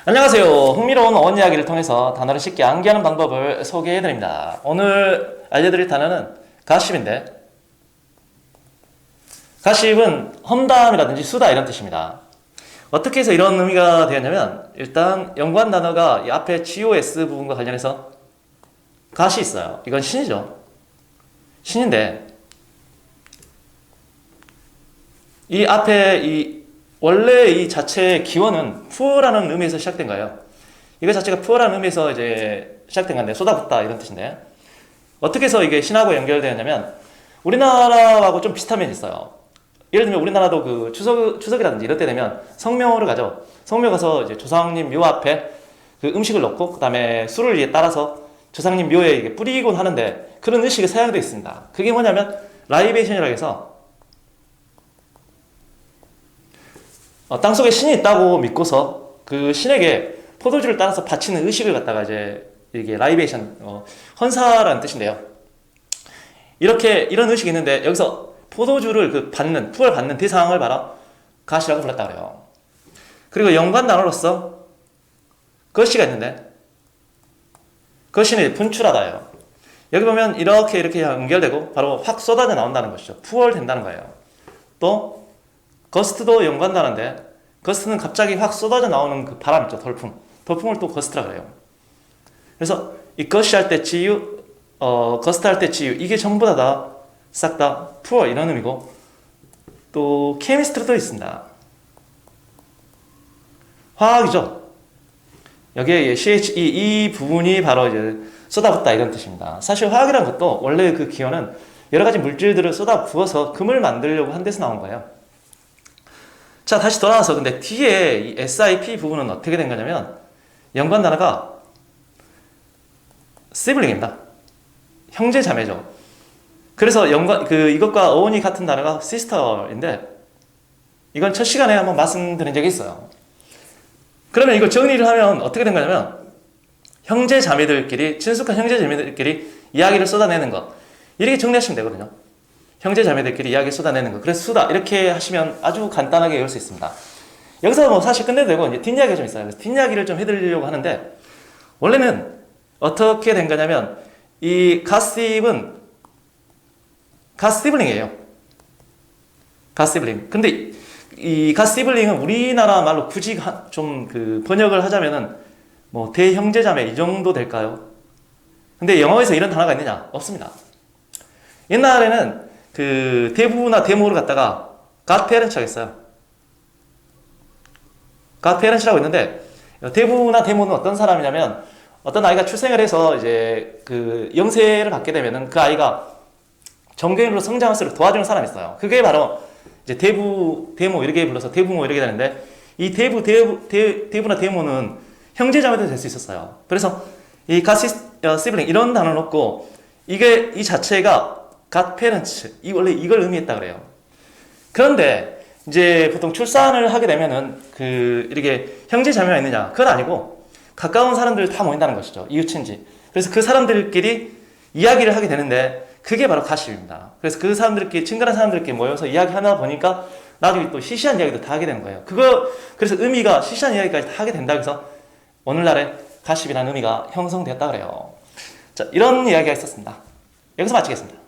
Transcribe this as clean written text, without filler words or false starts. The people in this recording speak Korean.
안녕하세요. 흥미로운 어원 이야기를 통해서 단어를 쉽게 암기하는 방법을 소개해드립니다. 오늘 알려드릴 단어는 가십인데, 가십은 험담이라든지 수다 이런 뜻입니다. 어떻게 해서 이런 의미가 되었냐면, 일단 연관 단어가 이 앞에 GOS 부분과 관련해서 가시 있어요. 이건 신이죠. 신인데 이 앞에 원래 이 자체의 기원은 pu어라는 의미에서 시작된 거예요. 이거 자체가 pu어라는 의미에서 이제 시작된 건데, 쏟아붓다 이런 뜻인데, 어떻게 해서 이게 신하고 연결되었냐면 우리나라하고 좀 비슷한 면이 있어요. 예를 들면 우리나라도 그 추석이라든지 이럴 때 되면 성묘를 가죠. 성묘 가서 이제 조상님 묘 앞에 그 음식을 넣고 그 다음에 술을 이제 따라서 조상님 묘에 이게 뿌리곤 하는데, 그런 의식이 사용되어 있습니다. 그게 뭐냐면 라이베이션이라고 해서 땅속에 신이 있다고 믿고서 그 신에게 포도주를 따라서 바치는 의식을 갖다가 이제 이게 라이베이션, 헌사라는 뜻인데요. 이런 의식이 있는데, 여기서 포도주를 풀을 받는 대상을 바로 가시라고 불렀다 그래요. 그리고 연관 단어로서 거시가 있는데, 거시는 분출하다예요. 여기 보면 이렇게 연결되고 바로 확 쏟아져 나온다는 것이죠. 풀된다는 거예요. 또 거스트도 연관 단어인데, 거스트는 갑자기 확 쏟아져 나오는 그 바람 있죠. 돌풍을 또 거스트라 그래요. 그래서 이 거시 할 때 GU, 거스트 할 때 GU, 이게 전부 싹 다 풀 이런 의미고, 또 케미스트리도 있습니다. 화학이죠. 여기에 CHE 이 부분이 바로 이제 쏟아붓다 이런 뜻입니다. 사실 화학이라는 것도 원래 그 기원은 여러 가지 물질들을 쏟아 부어서 금을 만들려고 한 데서 나온 거예요. 자, 다시 돌아와서 근데 뒤에 이 SIP 부분은 어떻게 된 거냐면, 연관 단어가 시블링입니다. 형제 자매죠. 그래서 이것과 어원이 같은 단어가 시스터인데, 이건 첫 시간에 한번 말씀드린 적이 있어요. 그러면 이거 정리를 하면 어떻게 된 거냐면, 친숙한 형제 자매들끼리 이야기를 쏟아내는 것, 이렇게 정리하시면 되거든요. 형제 자매들끼리 이야기 쏟아내는 거. 그래서 수다 이렇게 하시면 아주 간단하게 외울 수 있습니다. 여기서 뭐 사실 끝내도 되고 이제 뒷이야기가 좀 있어요. 그래서 뒷이야기를 좀 해드리려고 하는데, 원래는 어떻게 된 거냐면 이 가십은 가시블링이에요. 가시블링. 근데 이 가시블링은 우리나라 말로 굳이 좀 번역을 하자면은 뭐 대형제자매 이 정도 될까요? 근데 영어에서 이런 단어가 있느냐? 없습니다. 옛날에는 그 대부나 대모를 갖다가 godparents라고 했어요. godparents라고 했는데, 대부나 대모는 어떤 사람이냐면, 어떤 아이가 출생을 해서 이제 그 영세를 받게 되면은 그 아이가 정교인으로 성장할수록 도와주는 사람이 있어요. 그게 바로 이제 대부, 대모 이렇게 불러서 대부모 이렇게 되는데, 이 대부나 대모는 형제자매도 될 수 있었어요. 그래서 이 시블링 이런 단어를 넣고, 이 자체가 godparents, 원래 이걸 의미했다 그래요. 그런데 이제 보통 출산을 하게 되면은 이렇게 형제 자매가 있느냐? 그건 아니고 가까운 사람들 다 모인다는 것이죠. 이웃친지. 그래서 그 사람들끼리 이야기를 하게 되는데, 그게 바로 가십입니다. 그래서 그 사람들끼리, 친근한 사람들끼리 모여서 이야기하다 보니까 나중에 또 시시한 이야기도 다 하게 되는 거예요. 그래서 의미가 시시한 이야기까지 다 하게 된다고 해서 오늘날에 가십이라는 의미가 형성되었다 그래요. 자, 이런 이야기가 있었습니다. 여기서 마치겠습니다.